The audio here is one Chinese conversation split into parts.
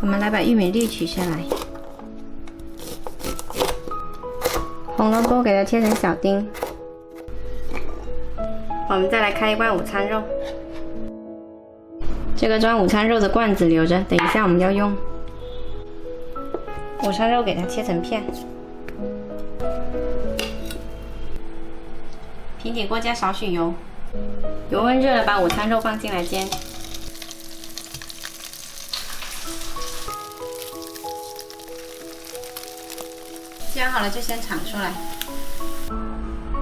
我们来把玉米粒取下来，红萝卜给它切成小丁。我们再来开一罐午餐肉，这个装午餐肉的罐子留着，等一下我们要用。午餐肉给它切成片，平底锅加少许油，油温热了，把午餐肉放进来煎。煎好了就先铲出来，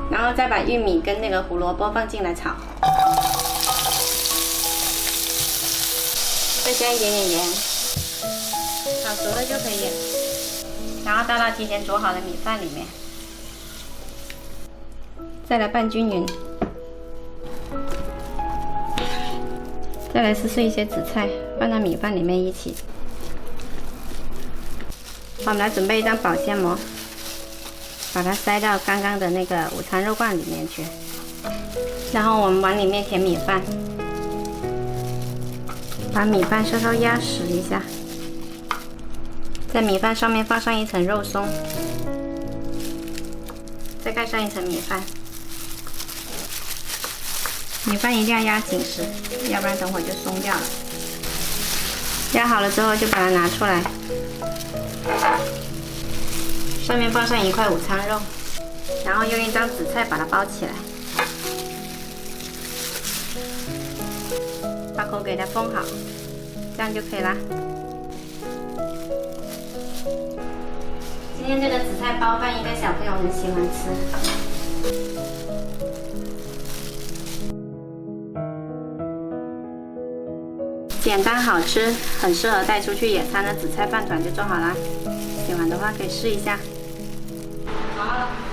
然后再把玉米跟那个胡萝卜放进来炒，再加一点点盐，炒熟了就可以。然后倒到提前煮好的米饭里面，再来拌均匀，再来撕碎一些紫菜，放到米饭里面一起。我们来准备一张保鲜膜，把它塞到刚刚的那个午餐肉罐里面去，然后我们往里面填米饭，把米饭稍稍压实一下，在米饭上面放上一层肉松，再盖上一层米饭。米饭一定要压紧实，要不然等会就松掉了。压好了之后就把它拿出来，上面放上一块午餐肉，然后用一张紫菜把它包起来，把口给它封好，这样就可以啦。今天这个紫菜包饭应该小朋友很喜欢吃。简单好吃，很适合带出去野餐的紫菜饭团就做好啦。喜欢的话可以试一下。好了。